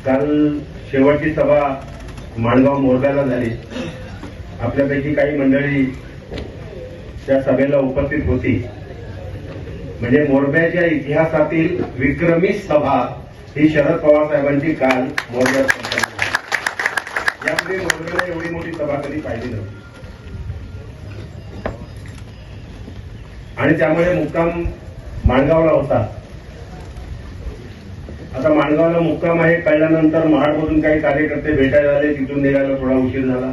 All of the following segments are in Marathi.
काल शेवटची सभा माणगाव मोरगाला झाली। आपल्यापैकी काही मंडळी त्या सभेला उपस्थित होती। म्हणजे मोरब्याच्या इतिहासातील विक्रमी सभा ही शरद पवार साहेबांची काल मोरब्यात संपन्न झाली। यापुढे मोरब्याला एवढी मोठी सभा कधी पाहिली नव्हती आणि त्यामुळे मुक्काम माणगावला होता। आता माणगावला मुक्काम आहे कळल्यानंतर महाडमधून काही कार्यकर्ते भेटायला आले, तिथून निघायला थोडा उशीर झाला।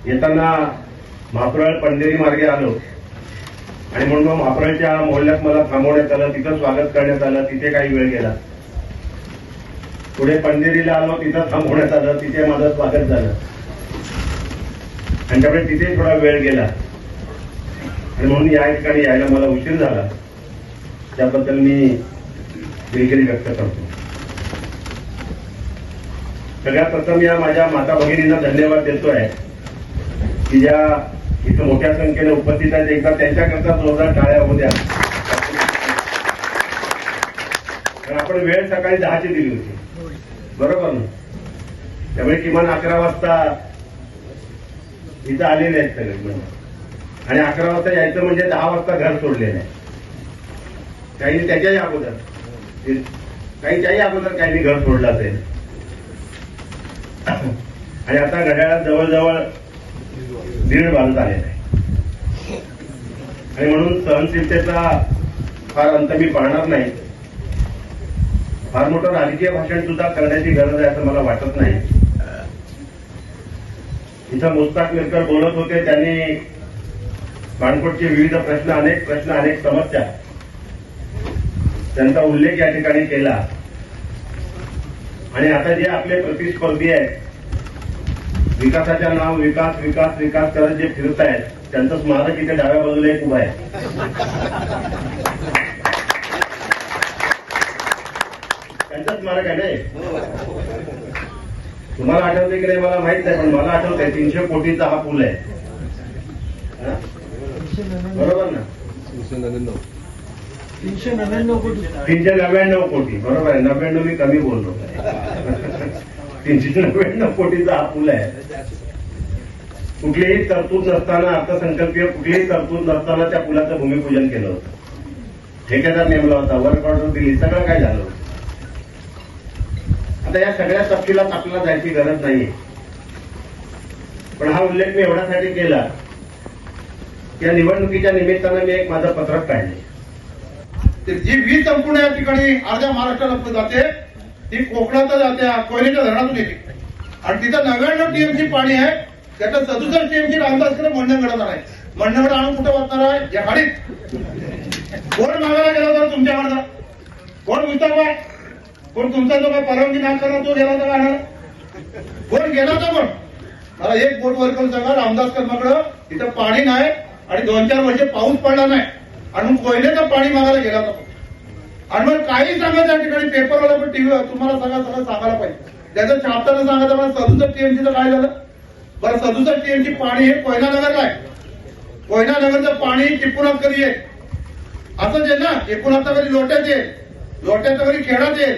येताना म्हापरळ पंढेरी मार्गे आलो आणि म्हणून म्हापरळच्या मोहल्ल्यात मला थांबवण्यात आलं, तिथं स्वागत करण्यात आलं, तिथे काही वेळ गेला। पुढे पंढेरीला आलो, तिथं थांबवण्यात आलं, तिथे माझं स्वागत झालं आणि त्यामुळे तिथे थोडा वेळ गेला आणि म्हणून या ठिकाणी यायला मला उशीर झाला। त्याबद्दल मी दिलगिरी व्यक्त करतो। सगळ्यात प्रथम या माझ्या माता भगिनींना धन्यवाद देतोय की ज्या इथं मोठ्या संख्येने उपस्थित आहेत। एकदा त्यांच्याकरता जोरदार टाळ्या होऊ द्या। कारण आपण वेळ सकाळी 10ची दिली होती, बरोबर ना? त्यामुळे किमान 11 वाजता इथं आलेले आहेत सगळे आणि 11 वाजता यायचं म्हणजे 10 वाजता घर सोडलेलं आहे। काही त्याच्याही अगोदर काही घर सोडलं असेल आणि आता घड्याळात जवळजवळ 1:30 वाजत आलेला आहे आणि म्हणून सहनशीलतेचा फार अंत मी पाहणार नाही। फार मोठं राजकीय भाषण सुद्धा करण्याची गरज आहे असं मला वाटत नाही। इथं मुस्ताक मिरकर बोलत होते, त्यांनी बाणकोटचे विविध प्रश्न, अनेक समस्या त्यांचा उल्लेख या ठिकाणी केला आणि आता जे आपले प्रतिस्पर्धी आहेत, विकासाच्या नाव विकास विकास विकास करत जे फिरत आहेत, त्यांचं स्मारक इथे डाव्या बाजूला एक उभं आहे। त्यांचं स्मारक आहे ना? तुम्हाला आठवते की नाही मला माहित नाही, पण मला आठवतंय 300 कोटीचा हा पूल आहे, बरोबर ना? 399 कोटी, बरोबर आहे। 99 मी कमी बोललो। 399 कोटीचा हा पूल आहे। कुठलीही तरतूद नसताना, अर्थसंकल्पीय कुठलीही तरतूद नसताना त्या पुलाचं भूमिपूजन केलं होतं, ठेकेदार नेमला होता, वर्क ऑर्डर दिली, सगळं काय झालं होतं। आता या सगळ्या तपशिलात आपल्याला जायची गरज नाहीये, पण हा उल्लेख मी एवढ्यासाठी केला की या निवडणुकीच्या निमित्तानं मी एक माझं पत्रक काढले। जी वीज संपूर्ण या ठिकाणी अर्ध्या महाराष्ट्राला जाते, ती कोकणात जाते, कोयनेच्या धरणातून येते आणि तिथं 99 टीएमसी पाणी आहे। त्याच्यात 67 टीएमसी रामदासकडे मंडणगडात आहे। मंडणगड आणून कुठं वाचणार आहे? या खाडीत। कोण मागायला गेला होता तुमच्याकडचा? कोण विचारला? कोण तुमचा जो काय परवानगी नाही करणार तो गेला होता का? कोण गेला होता? कोण मला एक बोट वर्कर सांगा, रामदास कर्माकडं तिथं पाणी नाही आणि 2-4 वर्ष पाऊस पडला नाही आणि कोयनेचं पाणी मागायला गेला होता आणि मग काही सांगा त्या ठिकाणी पेपरवाला पण टीव्ही तुम्हाला सगळं सांगायला पाहिजे। त्याचं छापताना सांगायचं मला 67 टीएमसीचं काय झालं बरं? 67 टीएमसी पाणी हे कोयना नगरला आहे। कोयना नगरचं पाणी टिपूनात कधी आहे? असंच आहे ना? टिपूनात कधी लोट्यात येईल, लोट्याचं कधी खेळात येईल,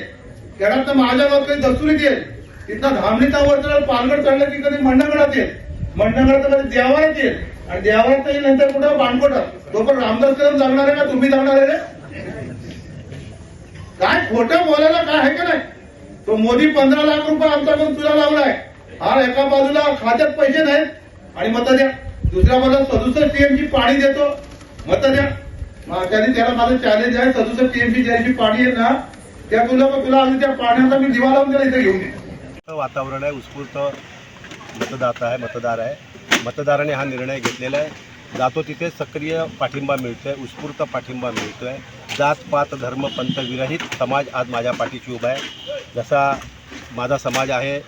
खेळात माझ्या गावात कधी दस्तुरीत येईल, तिथं धामणीचा वरचा पालघर चढलं की कधी मंडणगडात येईल, मंडणगडात कधी देवाळात येईल आणि देवाळात येईल नंतर कुठं बाणकोटात। तो पण रामदास कदम जागणार आहे का तुम्ही जागणार आहे? काय खोटं बोलायला काय आहे का नाही? तो मोदी 15 लाख रुपये आमच्याकडून तुला लावलाय, हा एका बाजूला खात्यात पैसे नाहीत आणि मतं द्या, दुसऱ्या बाजूला 67 टीएमसी पाणी देतो, मतं द्या। त्याला माझं चॅलेंज आहे, 67 टीएमसी ज्याची पाणी आहे ना त्या तुला अगदी त्या पाण्याचा मी दिवा लावून त्याला इथे घेऊन ये। वातावरण आहे, उत्स्फूर्त मतदार आहे। मतदाराने हा निर्णय घेतलेला आहे। जातो तिथे सक्रिय पाठिंबा मिळतोय, उत्स्फूर्त पाठिंबा मिळतोय। जात पात धर्म पंथ विरहित समाज आज माझ्या पाठीशी उभा आहे। जसा माझा समाज आहे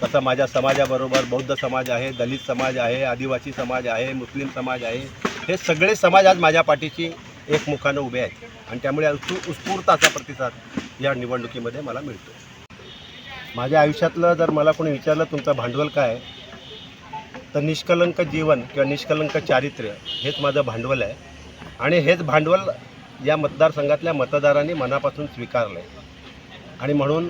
तसा माझ्या समाजाबरोबर बौद्ध समाज आहे, दलित समाज आहे, आदिवासी समाज आहे, मुस्लिम समाज आहे। हे सगळे समाज आज माझ्या पाठीशी एकमुखानं उभे आहेत आणि त्यामुळे उत्स्फूर्त असा प्रतिसाद या निवडणुकीमध्ये मला मिळतो। माझ्या आयुष्यातलं जर मला कोणी विचारलं तुमचं भांडवल काय, तर निष्कलंक जीवन किंवा निष्कलंक चारित्र्य हेच माझं भांडवल आहे आणि हेच भांडवल या मतदारसंघातल्या मतदारांनी मनापासून स्वीकारलं आहे। आणि म्हणून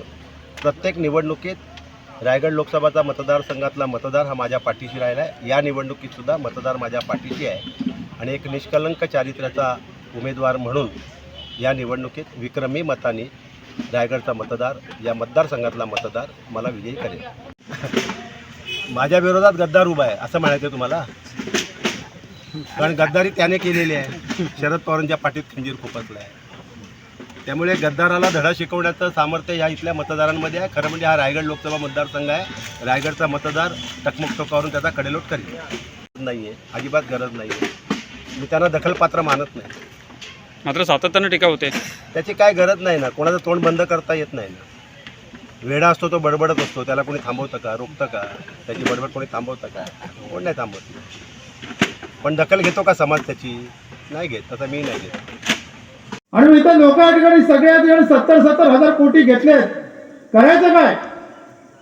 प्रत्येक निवडणुकीत रायगड लोकसभाचा मतदारसंघातला मतदार हा माझ्या पाठीशी राहिला आहे. या निवडणुकीतसुद्धा मतदार माझ्या पाठीशी आहे आणि एक निष्कलंक चारित्र्याचा उमेदवार म्हणून या निवडणुकीत विक्रमी मताने रायगडचा मतदार, या मतदारसंघातला मतदार मला विजयी करेल. माझ्या विरोधात गद्दार उभा आहे असं म्हणायचं तुम्हाला? कारण गद्दारी त्याने केलेली आहे. शरद पवारांच्या पाठीत खंजीर खुपसला आहे. त्यामुळे गद्दाराला धडा शिकवण्याचं सामर्थ्य ह्या इथल्या मतदारांमध्ये आहे. खरं म्हणजे हा रायगड लोकसभा मतदारसंघ आहे. रायगडचा मतदार टकमक करून त्याचा कडेलोट करेल. नाही आहे, अजिबात गरज नाही आहे. मी त्यांना दखलपात्र मानत नाही. मात्र सातत्यानं टीका होते. त्याची काय गरज नाही ना. कोणाचं तोंड बंद करता येत नाही ना. वेडा असतो तो बडबडत असतो. त्याला कोणी थांबवतं का, रोखतं का? त्याची बडबड कोणी थांबवतं का? कोण नाही थांबवत. पण दखल घेतो का समाज त्याची? नाही घेत. तसं मी नाही घेत. आणि इथं लोक या ठिकाणी सगळ्या ठिकाणी 70,000 कोटी घेतलेत. करायचं काय?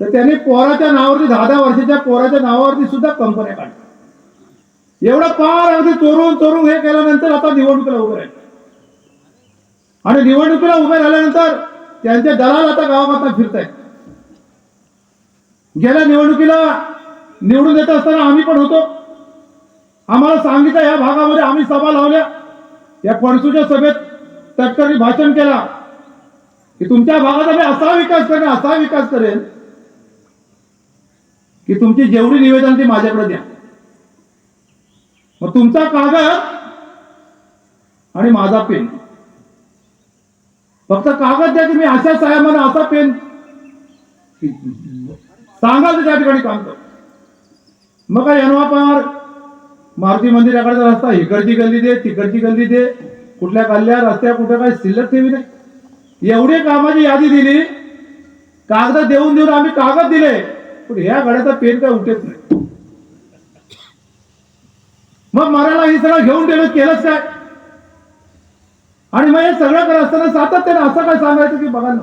तर त्यांनी पोराच्या नावावरती 10 वर्षाच्या पोराच्या नावावरती सुद्धा कंपन्या काढल्या. एवढं पार अगदी चोरून हे केल्यानंतर आता निवडणुकीला उभे राहिले. आणि निवडणुकीला उभे राहिल्यानंतर त्यांचे दलाल आता गावागावात फिरतायत. गेल्या निवडणुकीला निवडून येत असताना आम्ही पण होतो. आम्हाला सांगितलं या भागामध्ये आम्ही सभा लावल्या. या फणसूच्या सभेत तटकरी भाषण केला की तुमच्या भागात आम्ही असा विकास करेन की तुमची जेवढी निवेदन ती माझ्याकडे द्या. मग तुमचा कागद आणि माझा पेन, फक्त कागद द्या की मी अशा साहेबांना असा पेन सांगाल त्या ठिकाणी काम करतो. मग काय यनवापार मारुती मंदिराकडचा रस्ता, इकडची गल्ली दे, तिकडची गल्ली दे, कुठल्या गल्ल्या रस्त्या कुठं काय शिल्लक ठेवी नाही. एवढी कामाची यादी दिली. कागद देऊन आम्ही कागद दिले, पण ह्या गाड्याचा पेन काय उठत नाही. मग मराला ही सगळं घेऊन केलंच काय? आणि मग हे सगळं करत असताना सातत्याने असं काय सांगायचं की बघा ना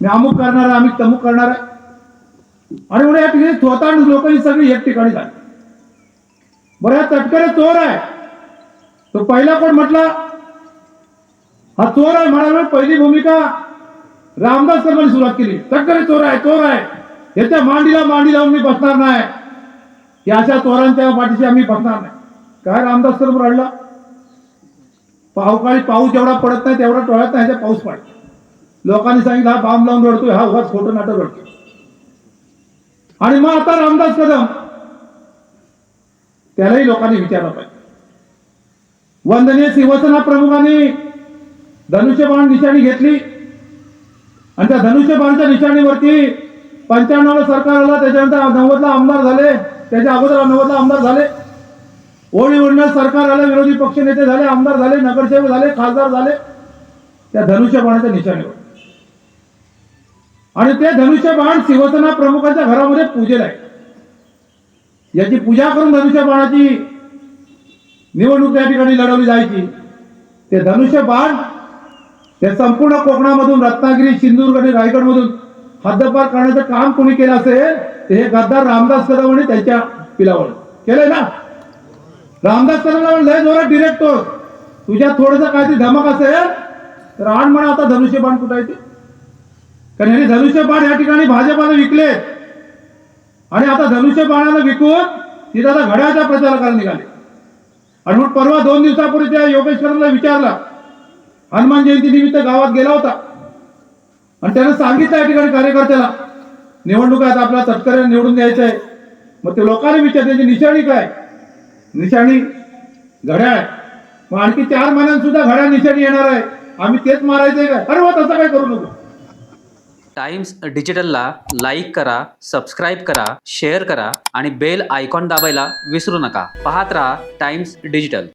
मी अमुक करणार आहे, आम्ही तमुक करणार आहे. आणि म्हणून या ठिकाणी स्वतः लोक ही सगळी एक ठिकाणी झाली. बरं, तटकरे चोर आहे. तो पहिला कोण म्हटला? हा चोर आहे म्हणाला. पहिली भूमिका रामदास कदमांनी सुरुवात केली. तटकरे चोर आहे. याच्या मांडीला लावून मी बसणार नाही. या अशा चोरांच्या पाठीशी आम्ही बसणार नाही. काय रामदास कदम रडला? पावकाळी पाऊस जेवढा पडत नाही तेवढा टोळ्यात नाही पाऊस पडतो. लोकांनी सांगितलं हा बांब लावून रडतोय, हा उगाच खोटं नाटक रडतोय. आणि मग आता रामदास कदम त्यालाही लोकांनी विचारलं पाहिजे. वंदनीय शिवसेना प्रमुखांनी धनुष्यबाण निशाणी घेतली आणि त्या धनुष्यबाणच्या निशाणीवरती 95ला सरकार आला, त्याच्यानंतर 90ला आमदार झाले, त्याच्या अगोदर 90ला आमदार झाले, ओढीओढीनं सरकार आलं, विरोधी पक्षनेते झाले, आमदार झाले, नगरसेवक झाले, खासदार झाले त्या धनुष्यबाणाच्या निशाणीवर. आणि ते धनुष्यबाण शिवसेना प्रमुखांच्या घरामध्ये पूजेला आहे. याची पूजा करून धनुष्यबाणाची निवडणूक त्या ठिकाणी लढवली जायची. ते धनुष्यबाण ते संपूर्ण कोकणामधून, रत्नागिरी, सिंधुदुर्ग आणि रायगडमधून हद्दपार करण्याचं काम कोणी केलं असेल ते हे गद्दार रामदास कदम आणि त्यांच्या पिलावर केलंय ना. रामदास कदमला लय जोरात डिरेक्टर, तुझ्या थोडंसं काहीतरी धमक असेल तर आण म्हणा आता धनुष्यबाण कुठं आहे ते. कारण यांनी धनुष्यबाण या ठिकाणी भाजपाने विकले आणि आता धनुष्यबाणाला विकून तिथं आता घड्याळाचा प्रचार करायला निघाले. आणि मग परवा 2 दिवसापूर्वी त्या योगेश कदमला विचारला, हनुमान जयंती निमित्त गावात गेला होता आणि त्यानं सांगितलं या ठिकाणी कार्यकर्त्याला निवडणुकात आपला तटकरे निवडून द्यायचं आहे. मग ते लोकांनी विचारले त्याची निशाणी काय? निशाणी घड्याळ. मग आणखी 4 महिन्यात सुद्धा घड्याळ निशाणी येणार आहे, आम्ही तेच मारायचंय काय? अरे तसं काय करू नको. टाइम्स डिजिटलला लाईक करा, सबस्क्राईब करा, शेअर करा आणि बेल आयकॉन दाबायला विसरू नका. पाहत रहा टाइम्स डिजिटल.